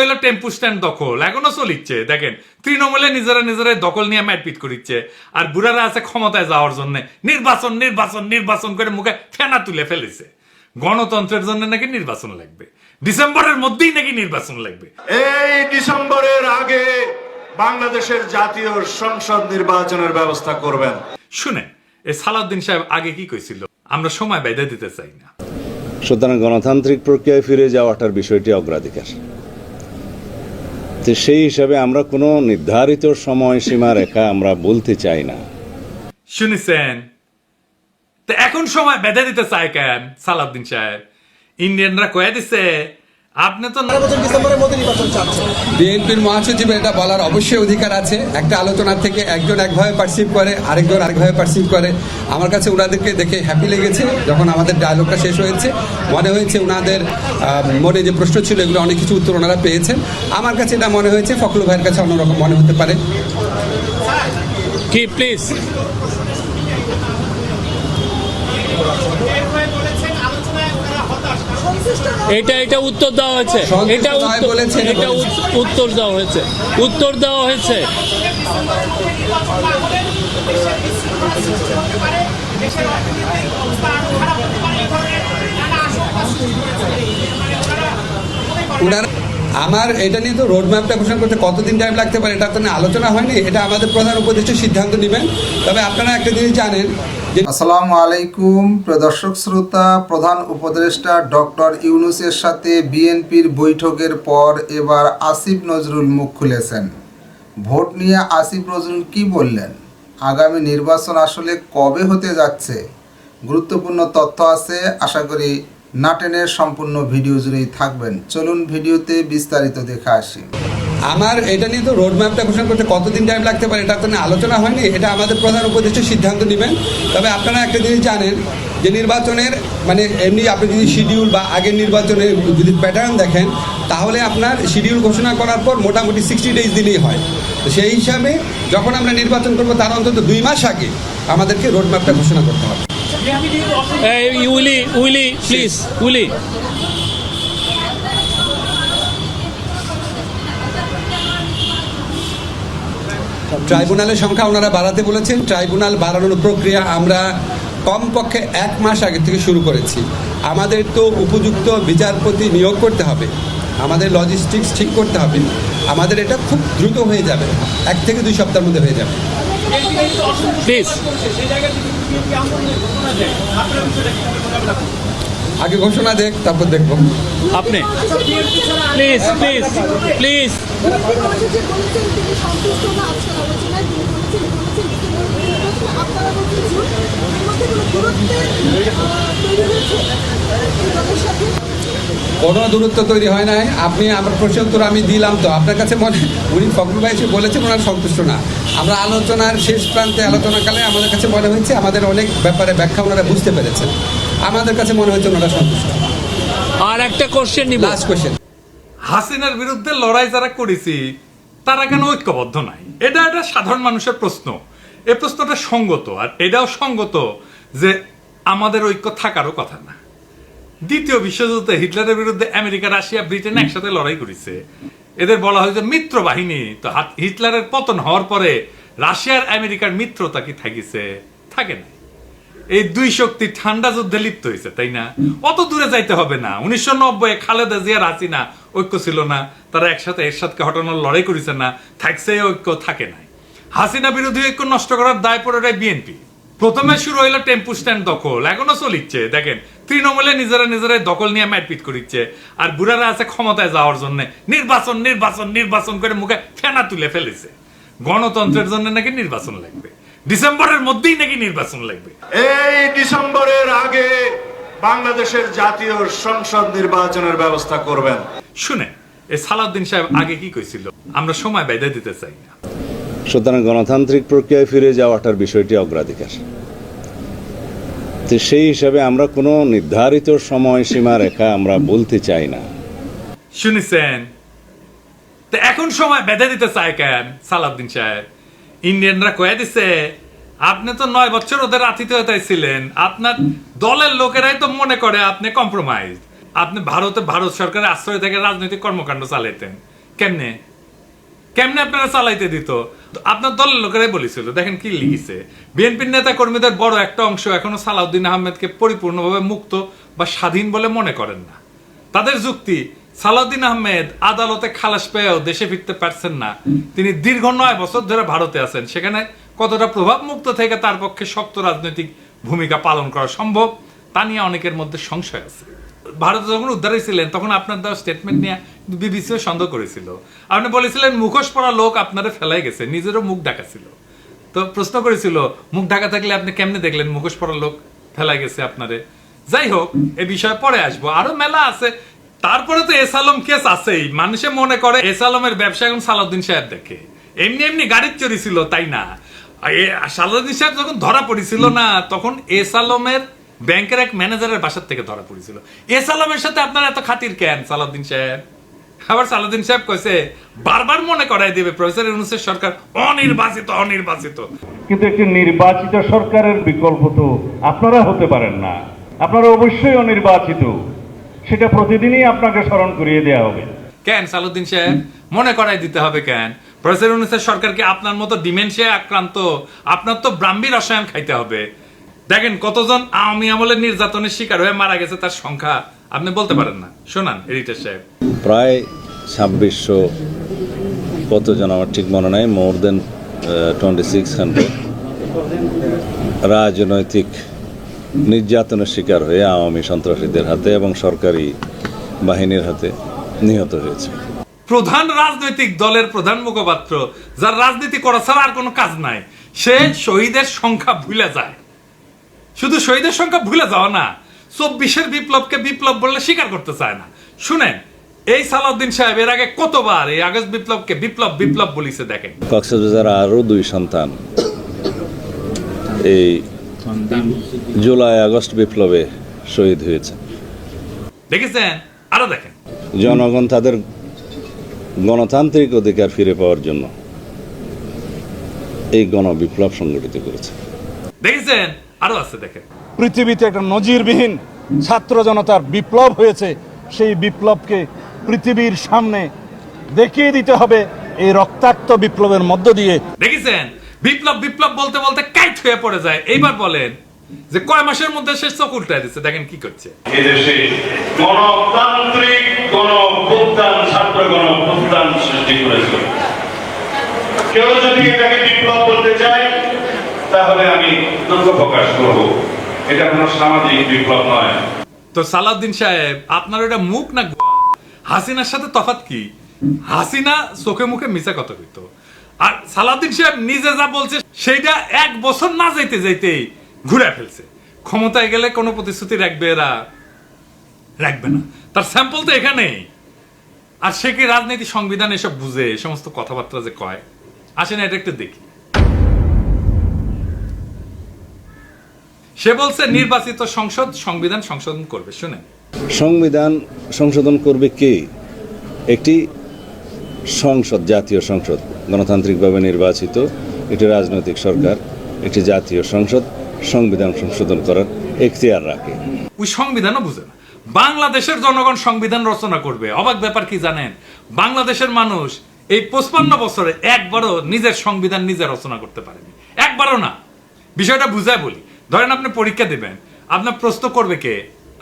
হইলো টেম্পু স্ট্যান্ড দখল, এখনো চলিচ্ছে। দেখেন তৃণমূলে নিজেরা নিজেরা দখল নিয়ে মারপিট করিচ্ছে, আর বুড়ারা আছে ক্ষমতায় যাওয়ার জন্য নির্বাচন নির্বাচন নির্বাচন করে মুখে ফেনা তুলে ফেলেছে। গণতন্ত্রের জন্য নাকি নির্বাচন লাগবে, ডিসেম্বরের মধ্যেই নাকি নির্বাচন লাগবে। এই ডিসেম্বরের আগে বাংলাদেশের জাতীয় সংসদ নির্বাচনের ব্যবস্থা করবেন। শুনে এই সালাউদ্দিন সাহেব আগে কি কইছিল, আমরা সময় বেঁধে দিতে চাই না। সুতরাং গণতান্ত্রিক প্রক্রিয়ায় ফিরে যাওয়াটার বিষয়টি অগ্রাধিকার। তো সেই হিসাবে আমরা কোনো নির্ধারিত সময়সীমা রেখা আমরা বলতে চাই না। শুনেছেন? তো এখন সময় বেঁধে দিতে চায় কেন সালাউদ্দিন সাহেব? ইন্ডিয়ানরা কয়ে দিছে আপনি তো বিএনপির মহাসচিব এটা বলার অবশ্যই অধিকার আছে। একটা আলোচনা থেকে একজন একভাবে পারসিভ করে, আরেকজন আরেকভাবে পারসিভ করে। আমার কাছে ওনাদেরকে দেখে হ্যাপি লেগেছে। যখন আমাদের ডায়লগটা শেষ হয়েছে মনে হয়েছে ওনাদের মনে যে প্রশ্ন ছিল এগুলো অনেক কিছু উত্তর ওনারা পেয়েছেন। আমার কাছে এটা মনে হয়েছে, ফখরুল ভাইয়ের কাছে অন্যরকম মনে হতে পারে। কি প্লিজ এটা উত্তর দেওয়া হয়েছে, এটা উত্তর দেওয়া হয়েছে, উত্তর দেওয়া হয়েছে। আমার এটা নিয়ে তো রোডম্যাপটা ঘোষণা করতে কতদিন টাইম লাগতে পারে এটা তো আলোচনা হয়নি। এটা আমাদের প্রধান উপদেষ্টা সিদ্ধান্ত নেবেন। তবে আপনারা একটা জিনিস জানেন যে আসসালামু আলাইকুম প্রিয় দর্শক শ্রোতা, প্রধান উপদেষ্টা ডক্টর ইউনূসের সাথে বিএনপির বৈঠকের পর এবার আসিফ নজরুল মুখ খুলেছেন। ভোট নিয়ে আসিফ নজরুল কি বললেন, আগামী নির্বাচন আসলে কবে হতে যাচ্ছে, গুরুত্বপূর্ণ তথ্য আছে। আশা করি নাটেনের সম্পূর্ণ ভিডিও জুড়েই থাকবেন। চলুন ভিডিওতে বিস্তারিত দেখে আসি। আমার এটা নিয়ে তো রোডম্যাপটা ঘোষণা করতে কতদিন টাইম লাগতে পারে এটা তো আলোচনা হয়নি। এটা আমাদের প্রধান উপদেষ্টা সিদ্ধান্ত নেবেন। তবে আপনারা একটা জিনিস জানেন যে নির্বাচনের এমনি আপনি যদি শিডিউল বা আগের নির্বাচনের যদি প্যাটার্ন দেখেন তাহলে আপনার শিডিউল ঘোষণা করার পর মোটামুটি 60 ডেজ দিলেই হয়। তো সেই হিসাবে যখন আমরা নির্বাচন করবো তার অন্তত 2 মাস আগে আমাদেরকে রোডম্যাপটা ঘোষণা করতে হবে। প্লিজ উলি ট্রাইব্যুনালের সংখ্যা ওনারা বাড়াতে বলেছেন। ট্রাইব্যুনাল বাড়ানোর প্রক্রিয়া আমরা কমপক্ষে 1 মাস আগে থেকে শুরু করেছি। আমাদের তো উপযুক্ত বিচারপতি নিয়োগ করতে হবে, আমাদের লজিস্টিক্স ঠিক করতে হবে। আমাদের এটা খুব দ্রুত হয়ে যাবে, 1 থেকে 2 সপ্তাহের মধ্যে হয়ে যাবে। প্লিজ আগে ঘোষণা দেখ তারপর দেখব। আপনি প্লিজ প্লিজ প্লিজ কোনো দূরত্ব তৈরি হয় নাই। আপনি আমার প্রশ্নের উত্তর আমি দিলাম। তো আপনার কাছে মনে উনি ফখরুল ভাই এসে বলেছেন ওনার সন্তুষ্ট না। আমরা আলোচনার শেষ প্রান্তে আলোচনাকালে আমাদের কাছে মনে হয়েছে আমাদের অনেক ব্যাপারে ব্যাখ্যা ওনারা বুঝতে পেরেছেন। আমাদের কাছে মনে হয়েছে ওনারা সন্তুষ্ট। আর একটা কোশ্চেন নিব, লাস্ট কোশ্চেন। হাসিনার বিরুদ্ধে লড়াই যারা করেছি তারা কেন ঐক্যবদ্ধ নাই? এটা একটা সাধারণ মানুষের প্রশ্ন। এই প্রশ্নটা সঙ্গত, আর এটাও সঙ্গত যে আমাদের ঐক্য থাকারও কথা না। দ্বিতীয় বিশ্বযুদ্ধে হিটলারের বিরুদ্ধে আমেরিকা, রাশিয়া, ব্রিটেন একসাথে লড়াই করেছে। এদের বলা হয় যে মিত্র বাহিনী। তো হিটলারের পতন হওয়ার পরে রাশিয়ার আমেরিকার মিত্রতা কি থাকিছে? থাকে না। এই 2 শক্তি ঠান্ডা যুদ্ধে লিপ্ত হয়েছে, তাই না? অত দূরে যাইতে হবে না। 1990 খালেদা জিয়ার হাসিনা ঐক্য ছিল না, তারা একসাথে এরশাদকে হটানোর লড়াই করেছে না, থাকছে ঐক্য? থাকে নাই। হাসিনা বিরোধী ঐক্য নষ্ট করার দায় পড়ে বিএনপি। প্রথমে শুরু হইলো টেম্পু স্ট্যান্ড দখল, এখনো চলিচ্ছে। দেখেন তৃণমূলে নিজেরা নিজেরাই দখল নিয়ে মারপিট করিচ্ছে, আর বুড়ারা আছে ক্ষমতায় যাওয়ার জন্য নির্বাচন নির্বাচন নির্বাচন করে মুখে ফেনা তুলে ফেলেছে। গণতন্ত্রের জন্য নাকি নির্বাচন লাগবে, ডিসেম্বরের মধ্যেই নাকি নির্বাচন লাগবে। এই ডিসেম্বরের আগে বাংলাদেশের জাতীয় সংসদ নির্বাচনের ব্যবস্থা করবেন। শুনে এই সালাউদ্দিন সাহেব আগে কি কইছিল, আমরা সময় বেঁধে দিতে চাই না। সুতরাং গণতান্ত্রিক প্রক্রিয়ায় ফিরে যাওয়াটার বিষয়টি অগ্রাধিকার। তো সেই হিসাবে আমরা কোনো নির্ধারিত সময়সীমা রেখা আমরা বলতে চাই না। শুনেছেন? তো এখন সময় বেঁধে দিতে চায় কেন সালাউদ্দিন সাহেব? ইন্ডিয়ানরা কয়ে দিছে আপনি তো 9 বছর ওদের আতিথেয়তায় ছিলেন, আপনার দলের লোকেরাই তো মনে করে আপনি কম্প্রোমাইজ। আপনি ভারত সরকারের আশ্রয় থেকে রাজনৈতিক কর্মকাণ্ড চালাইতেন কেমনে কেমনে আপনারা চালাইতে দিত? আপনার দলের লোকেরাই বলেছিল, দেখেন কি লিখেছে, বিএনপির নেতা কর্মীদের বড় একটা অংশ এখনো সালাউদ্দিন আহমেদকে পরিপূর্ণভাবে মুক্ত বা স্বাধীন বলে মনে করেন না। তাদের যুক্তি, সালাউদ্দিন আহমেদ আদালতে খালাস পেয়েও দেশে ফিরতে পারছেন না, তিনি দীর্ঘ 9 বছর ধরে ভারতে আছেন, সেখানে কতটা প্রভাব মুক্ত থেকে তার পক্ষে শক্ত রাজনৈতিক ভূমিকা পালন করা সম্ভব তা নিয়ে অনেকের মধ্যে সংশয় আছে। ভারতে যখন উদ্ধার হয়েছিলেন তখন আপনার দেওয়া স্টেটমেন্ট নিয়ে বিবিসিও সন্দেহ করেছিল। আপনি বলেছিলেন মুখোশ পরা লোক আপনারে ফেলাই গেছে, নিজেরও মুখ ঢাকা ছিল। তো প্রশ্ন করেছিল, মুখ ঢাকা থাকলে আপনি কেমনে দেখলেন মুখোশ পরা লোক ফেলাই গেছে আপনারে? যাই হোক, এ বিষয়ে পরে আসবো, আরো মেলা আছে। তারপরে তো এস আলম কেস আছেই। মানুষে মনে করে এস আলমের ব্যবসা এখন সালাউদ্দিন সাহেব দেখে। এমনি এমনি গাড়ির চুরি ছিল তাই না। সালাউদ্দিন সাহেব যখন ধরা পড়েছিল না, তখন এস আলমের ব্যাংকের এক ম্যানেজারের বাসার থেকে ধরা পড়েছিল। এস আলমের সাথে আপনার এত খাতির কেন সালাউদ্দিন সাহেব? আবার সালাউদ্দিন সাহেব কইছে, বারবার মনে করাই দেবে প্রফেসর ইউনূসের সরকার অনির্বাচিত। কিন্তু একটি নির্বাচিত সরকারের বিকল্প তো আপনারা হতে পারেন না, আপনারা অবশ্যই অনির্বাচিত। সেটা প্রতিদিনই আপনাকে স্মরণ করিয়ে দেওয়া হবে। কেন সালাউদ্দিন সাহেব মনে করাই দিতে হবে কেন? প্রফেসর ইউনূসের সরকারকে আপনার মতো ডিমেনশিয়া আক্রান্ত, আপনার তো ব্রাহ্মী রসায়ন খাইতে হবে। দেখেন কতজন আওয়ামী আমলের নির্যাতনের শিকার হয়ে মারা গেছে তার সংখ্যা আপনি বলতে পারেন না, শোনান এডিটর সাহেব। প্রায় 2600 কতজন আমার ঠিক মনে নাই, মোর দেন 2600 রাজনৈতিক নির্যাতনের শিকার হয়ে আওয়ামী সন্ত্রাসীদের হাতে এবং সরকারি বাহিনীর হাতে নিহত হয়েছে। প্রধান রাজনৈতিক দলের প্রধান মুখপাত্র, যার রাজনীতি করা ছাড়া আর কোনো কাজ নাই, সে শহীদের সংখ্যা ভুলে যায়। শুধু শহীদের সংখ্যা ভুলে যাওয়া না, 24-এর বিপ্লবকে বিপ্লব বললে স্বীকার করতে চায় না। শুনেন, এই সালাউদ্দিন সাহেব এর আগে কতবার এই আগস্ট বিপ্লবকে বিপ্লব বলিছে দেখেন। কক্সবাজার আরও 2 সন্তান এই জুলাই আগস্ট বিপ্লবে শহীদ হয়েছে। দেখেছেন? আরো দেখেন, জনগণ তাদের গণতান্ত্রিক অধিকার ফিরে পাওয়ার জন্য এই গণবিপ্লব সংগঠিত করেছে। দেখেছেন? আরো আছে দেখেন। পৃথিবীতে একটা নজিরবিহীন ছাত্র জনতার বিপ্লব হয়েছে, সেই বিপ্লবকে পৃথিবীর সামনে দেখিয়ে দিতে হবে এই রক্তাক্ত বিপ্লবের মধ্য দিয়ে। দেখেছেন? বিপ্লব বলতে বলতে কাইট হয়ে পড়ে যায়। এইবার বলেন যে কয় মাসের মধ্যে সে চোখ উল্টায় দিচ্ছে, দেখেন কি করছে। এদেশে গণতান্ত্রিক গণঅভ্যুত্থান, ছাত্র গণঅভ্যুত্থান সৃষ্টি করেছে। কেউ যদি এটাকে বিপ্লব বলতে চায় তাহলে আমি দুঃখ প্রকাশ করব, এটা কোনো সামাজিক বিপ্লব নয়। তো সালাউদ্দিন সাহেব, আপনার এটা মুখ না হাসিনার সাথে তফাৎ কি? হাসিনা চোখে মুখে মিছা কথা কইতো, আর সালাউদ্দিন সাহেব নিজে যা বলছে সেইটা 1 বছর না যাইতেই ঘুরে ফেলছে। ক্ষমতায় গেলে কোনো প্রতিশ্রুতি রাখবে না, তার স্যাম্পল তো এখানেই। আর সে কি রাজনীতি, সংবিধান এসব বুঝে? এই সমস্ত কথাবার্তা যে কয়, আসেন এটা একটু দেখি। সে বলছে নির্বাচিত সংসদ সংবিধান সংশোধন করবে। শুনেন, সংবিধান সংশোধন করবে কে? একটি সংসদ, জাতীয় সংসদ, গণতান্ত্রিকভাবে নির্বাচিত একটি রাজনৈতিক সরকার, একটি জাতীয় সংসদ সংবিধান সংশোধন করার এখতিয়ার রাখে। ওই সংবিধানও বুঝে না। বাংলাদেশের জনগণ সংবিধান রচনা করবে। অবাক ব্যাপার কি জানেন? বাংলাদেশের মানুষ এই 55 বছরে একবারও নিজের সংবিধান নিজে রচনা করতে পারেনি, একবারও না। বিষয়টা বুঝায় বলি, ধরেন আপনি পরীক্ষা দেবেন, আপনার প্রশ্ন করবে কে?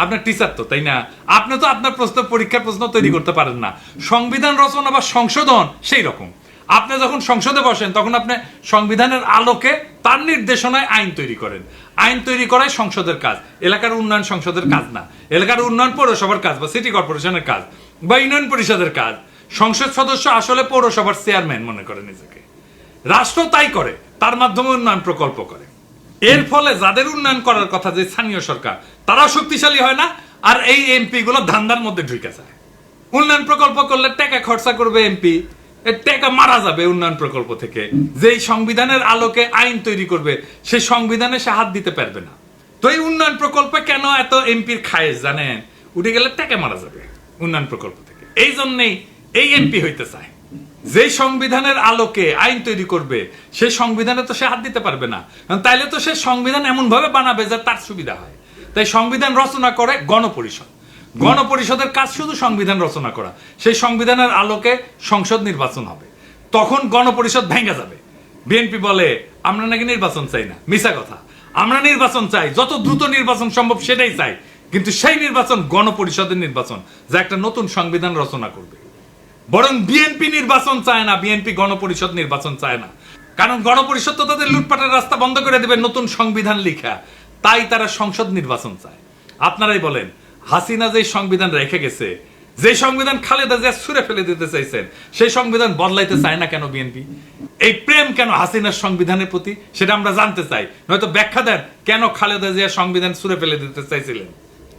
আপনার টিচার তো, তাই না? আপনি তো আপনার পরীক্ষার প্রশ্ন তৈরি করতে পারেন না। সংবিধান রচনা বা সংশোধন সেই রকম। আপনি যখন সংসদে বসেন তখন আপনি সংবিধানের আলোকে তার নির্দেশনায় আইন তৈরি করেন। আইন তৈরি করাই সংসদের কাজ, এলাকার উন্নয়ন সংসদের কাজ না। এলাকার উন্নয়ন পৌরসভার কাজ বা সিটি কর্পোরেশনের কাজ বা ইউনিয়ন পরিষদের কাজ। সংসদ সদস্য আসলে পৌরসভার চেয়ারম্যান মনে করে নিজেকে। রাষ্ট্র তাই করে, তার মাধ্যমে উন্নয়ন প্রকল্প করে। এর ফলে যাদের উন্নয়ন করার কথা, যে স্থানীয় সরকার, তারাও শক্তিশালী হয় না, আর এই এমপি গুলো ধান্দার মধ্যে ঢুকে যায়। উন্নয়ন প্রকল্প করলে টাকা খরচা করবে এমপি, টাকা মারা যাবে উন্নয়ন প্রকল্প থেকে। যেই সংবিধানের আলোকে আইন তৈরি করবে সেই সংবিধানে সে হাত দিতে পারবে না। তো এই উন্নয়ন প্রকল্পে কেন এত এমপির খায়েশ জানেন? উঠে গেলে টাকা মারা যাবে উন্নয়ন প্রকল্প থেকে। এই জন্যই এই এমপি হইতে চায়। যেই সংবিধানের আলোকে আইন তৈরি করবে সেই সংবিধানে তো সে হাত দিতে পারবে না, তাইলে তো সে সংবিধান এমন ভাবে বানাবে যে তার সুবিধা হয়। তাই সংবিধান রচনা করে গণপরিষদ। গণপরিষদের কাজ শুধু সংবিধান রচনা করা, সেই সংবিধানের আলোকে সংসদ নির্বাচন হবে, তখন গণপরিষদ ভেঙে যাবে। বিএনপি বলে আমরা নাকি নির্বাচন চাই না, মিছা কথা। আমরা নির্বাচন চাই, যত দ্রুত নির্বাচন সম্ভব সেটাই চাই, কিন্তু সেই নির্বাচন গণপরিষদের নির্বাচন, যা একটা নতুন সংবিধান রচনা করবে। বরং বিএনপি নির্বাচন চায় না, বিএনপি গণপরিষদ নির্বাচন চায় না, কারণ গণপরিষদ তো তাদের লুটপাটের রাস্তা বন্ধ করে দেবে নতুন সংবিধান লিখা, তাই তারা সংসদ নির্বাচন চায়। আপনারাই বলেন, হাসিনা যে সংবিধান রেখে গেছে, যে সংবিধান খালেদা জিয়া ছুঁড়ে ফেলে দিতে চাইছেন, সেই সংবিধান বদলাইতে চায় না কেন বিএনপি? এই প্রেম কেন হাসিনার সংবিধানের প্রতি, সেটা আমরা জানতে চাই। নয়তো ব্যাখ্যা দেন কেন খালেদা জিয়া সংবিধান ছুঁড়ে ফেলে দিতে চাইছিলেন।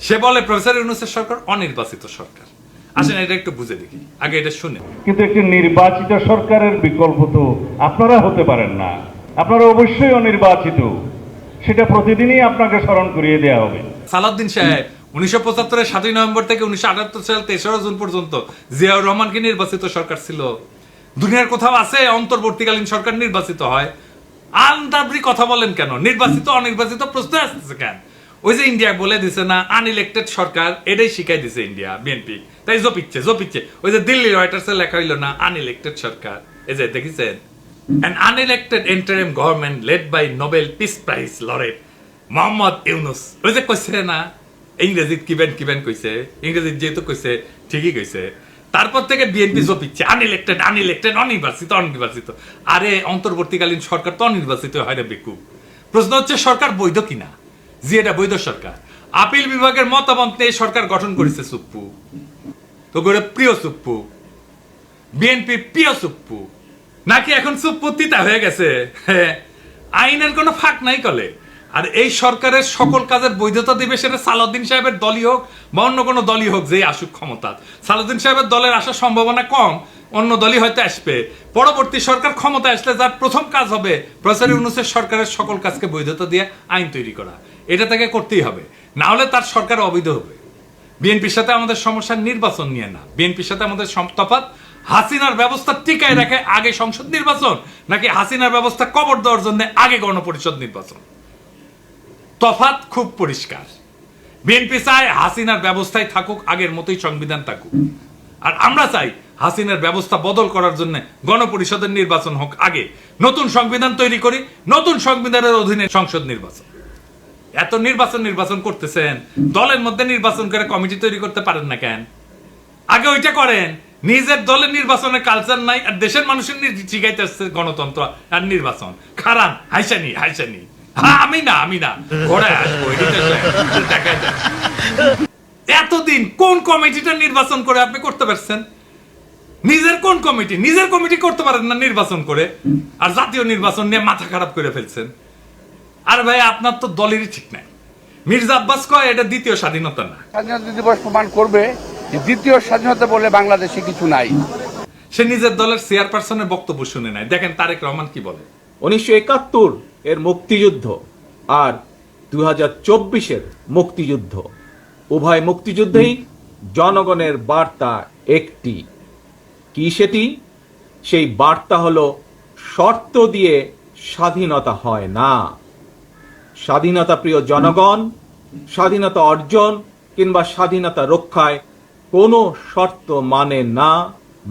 সে বলে প্রফেসর ইউনূসের সরকার অনির্বাচিত সরকার। আসেন এটা একটু বুঝে দেখি, আগে এটা শুনে। কিন্তু একটি নির্বাচিত সরকারের বিকল্প তো আপনারা হতে পারেন না। আপনারা অবশ্যই অনির্বাচিত, সেটা প্রতিদিনই আপনাকে স্মরণ করিয়ে দেওয়া হবে। সালাউদ্দিন সাহেব 1975 7 নভেম্বর থেকে 1978 সাল 3 জুন পর্যন্ত জিয়াউর রহমানকে নির্বাচিত সরকার ছিল। দুনিয়ার কোথাও আছে অন্তর্বর্তীকালীন সরকার নির্বাচিত হয়? আন্দাবরি কথা বলেন কেন? নির্বাচিত অনির্বাচিত প্রশ্ন আসছে কেন? ওই যে ইন্ডিয়া বলে দিছে না আনইলেক্টেড সরকার, এটাই শিখাই দিছে ইন্ডিয়া বিএনপি, তাই জপিচ্ছে। ওই যে দিল্লি রয়টার্সে লেখা হইলো না আনইলেক্টেড সরকার, এই যে দেখেছেন, an unelected interim government led by Nobel Peace Prize laureate Mohammad Yunus. ওই যে কইছে না ইংরেজিত কিবেন কইছে, ইংরেজিত যেহেতু কইছে ঠিকই কইছে। তারপর থেকে বিএনপি জপিচ্ছে আনইলেক্টেড অনির্বাচিত। আরে অন্তর্বর্তীকালীন সরকার তো অনির্বাচিত হয় না বেকু। প্রশ্ন হচ্ছে সরকার বৈধ কিনা, যে এটা বৈধ সরকার। আপিল বিভাগের মতামত নিয়ে সরকার গঠন করেছে সুপ্পু, তো করে প্রিয় সুপ্পু, বিএনপি প্রিয় সুপ্পু, নাকি এখন সুপ্পু তিতা হয়ে গেছে? আইনের কোনো ফাঁক নাই কলে। আর এই সরকারের সকল কাজের বৈধতা দিবে সেটা সালাউদ্দিন সাহেবের দলই হোক বা অন্য কোনো দলই হোক, যেই আসুক ক্ষমতা। সালাউদ্দিন সাহেবের দলের আসার সম্ভাবনা কম, অন্য দলই হয়তো আসবে। পরবর্তী সরকার ক্ষমতা আসলে যার প্রথম কাজ হবে প্রফেসর ইউনূসের সরকারের সকল কাজকে বৈধতা দিয়ে আইন তৈরি করা, এটা তাকে করতেই হবে, না হলে তার সরকার অবৈধ হবে। বিএনপির সাথে আমাদের সমস্যা নির্বাচন নিয়ে না, বিএনপির সাথে আমাদের তফাৎ হাসিনার ব্যবস্থা টিকায় রাখে আগে সংসদ নির্বাচন, নাকি হাসিনার ব্যবস্থা কবর দেওয়ার জন্য আগে গণপরিষদ নির্বাচন। তফাৎ খুব পরিষ্কার। বিএনপি চায় হাসিনার ব্যবস্থায় থাকুক, আগের মতোই সংবিধান থাকুক, আর আমরা চাই হাসিনার ব্যবস্থা বদল করার জন্য গণপরিষদের নির্বাচন হোক আগে, নতুন সংবিধান তৈরি করি, নতুন সংবিধানের অধীনে সংসদ নির্বাচন। এত নির্বাচন করতেছেন, দলের মধ্যে নির্বাচন করে কমিটি তৈরি করতে পারেন না কেন? আগে ওইটা করেন। নিজের দলের নির্বাচনের কালচার নাই, আর দেশের মানুষের শিখাইতে আসছে গণতন্ত্র আর নির্বাচন। খারান হাইসানি আমি না ঘোড়ায় আসবো, এতদিন কোন কমিটিটা নির্বাচন করে আপনি করতে পারছেন? নিজের কোন কমিটি? নিজের কমিটি করতে পারেন না নির্বাচন করে, আর জাতীয় নির্বাচন নিয়ে মাথা খারাপ করে ফেলছেন। আর ভাই আপনার তো দলেরই ঠিক নাই। মির্জা আব্বাস কয় এটা দ্বিতীয় স্বাধীনতা না। স্বাধীনতা দিবস প্রমাণ করবে যে দ্বিতীয় স্বাধীনতা বলে বাংলাদেশে কিছু নাই। সে নিজের দলের চেয়ারপারসনের বক্তব্য শুনে নাই। দেখেন তারেক রহমান কি বলে। 1971 এর মুক্তিযুদ্ধ আর 2024-এর মুক্তিযুদ্ধ, উভয় মুক্তিযুদ্ধেই জনগণের বার্তা একটি। কি সেটি? সেই বার্তা হলো শর্ত দিয়ে স্বাধীনতা হয় না। স্বাধীনতা প্রিয় জনগণ স্বাধীনতা অর্জন কিংবা স্বাধীনতা রক্ষায় কোনো শর্ত মানে না,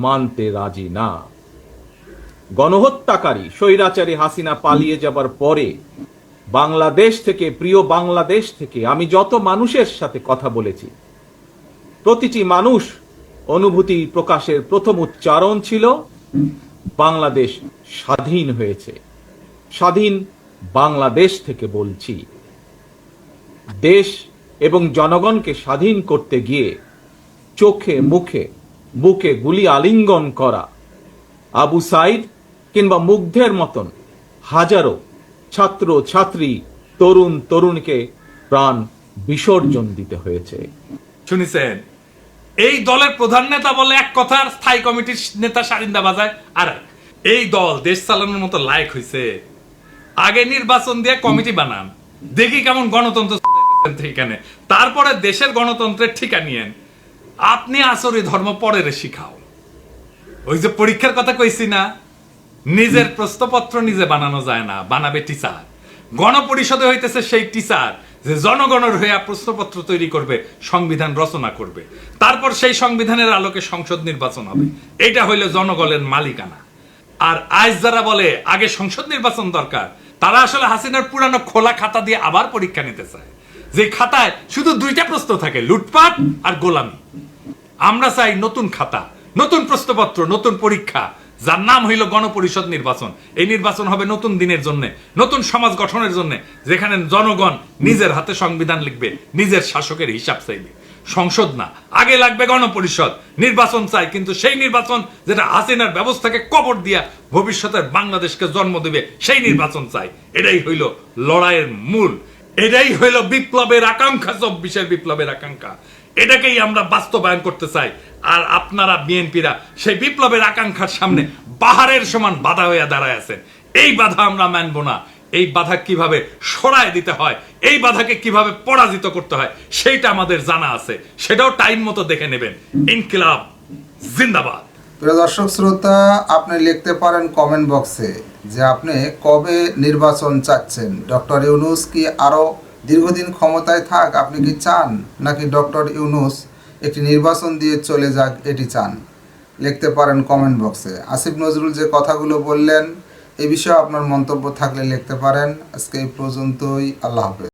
মানতে রাজি না। গণহত্যাকারী স্বৈরাচারী হাসিনা পালিয়ে যাবার পরে বাংলাদেশ থেকে, প্রিয় বাংলাদেশ থেকে আমি যত মানুষের সাথে কথা বলেছি, প্রতিটি মানুষ অনুভূতি প্রকাশের প্রথম উচ্চারণ ছিল বাংলাদেশ স্বাধীন হয়েছে। স্বাধীন বাংলাদেশ থেকে বলছি। দেশ এবং জনগণকে স্বাধীন করতে গিয়ে চোখে মুখে বুকে গুলি আলিঙ্গন করা আবু সাইদ কিংবা মুগ্ধের মতন হাজারো ছাত্র ছাত্রী, তরুণ তরুণীকে প্রাণ বিসর্জন দিতে হয়েছে। শুনেছেন, এই দলের প্রধান নেতা বলে এক কথা, স্থায়ী কমিটির নেতা সারিন্দা বাজায় আর এই দল দেশ চালানোর মতো লায়ক হয়েছে। আগে নির্বাচন দিয়ে কমিটি বানান, দেখি কেমন গণতন্ত্র ঠিকানে, তারপরে দেশের গণতন্ত্রের ঠিকা নিয়েন। আপনি আসরি ধর্ম পরের শিখাও। ওই যে পরীক্ষার কথা কইছি না, নিজের প্রশ্নপত্র নিজে বানানো যায় না, বানাবে টিচার। গণপরিষদে হইতেছে সেই টিচার যে জনগণের হয়ে প্রশ্নপত্র তৈরি করবে, সংবিধান রচনা করবে, তারপর সেই সংবিধানের আলোকে সংসদ নির্বাচন হবে। এটা হইল জনগণের মালিকানা। আর আজ যারা বলে আগে সংসদ নির্বাচন দরকার, তারা আসলে হাসিনার পুরানো খোলা খাতা দিয়ে আবার পরীক্ষা নিতে চায়, যে খাতায় শুধু দুইটা প্রশ্ন থাকে, লুটপাট আর গোলামি। আমরা চাই নতুন খাতা, নতুন প্রশ্নপত্র, নতুন পরীক্ষা, যার নাম হইল গণপরিষদ নির্বাচন। এই নির্বাচন হবে নতুন দিনের জন্য, নতুন সমাজ গঠনের জন্য, যেখানে জনগণ নিজের হাতে সংবিধান লিখবে, নিজের শাসকের হিসাব চাইবে। সংসদ না, আগে লাগবে গণপরিষদ। নির্বাচন চাই, কিন্তু সেই নির্বাচন যেটা হাসিনার ব্যবস্থাকে কবর দিয়া ভবিষ্যতের বাংলাদেশকে জন্ম দেবে, সেই নির্বাচন চাই। এটাই হইল লড়াইয়ের মূল, এটাই হইল বিপ্লবের আকাঙ্ক্ষা, 24-এর বিপ্লবের আকাঙ্ক্ষা। এটাকেই আমরা বাস্তবায়ন করতে চাই। আর আপনারা বিএনপিরা সেই বিপ্লবের আকাঙ্ক্ষার সামনে পাহাড়ের সমান বাধা হয়ে দাঁড়ায় আছেন। এই বাধা আমরা মানব না। এই বাধা কিভাবে সরায় দিতে হয়, এই বাধাকে কিভাবে পরাজিত করতে হয়, সেইটা আমাদের জানা আছে। সেটাও টাইম মতো দেখে নেবেন। ইনকিলাব জিন্দাবাদ। প্রিয় দর্শক শ্রোতা, আপনি লিখতে পারেন কমেন্ট বক্সে যে আপনি কবে নির্বাচন চাচ্ছেন। ডক্টর ইউনূস কি আরও দীর্ঘদিন ক্ষমতায় থাক আপনি কি চান, নাকি ডক্টর ইউনূস একটি নির্বাচন দিয়ে চলে যাক এটি চান? লিখতে পারেন কমেন্ট বক্সে। আসিফ নজরুল যে কথাগুলো বললেন, এই বিষয়ে আপনার মন্তব্য থাকলে লিখতে পারেন। আজকে এই পর্যন্তই। আল্লাহ হাফেজ।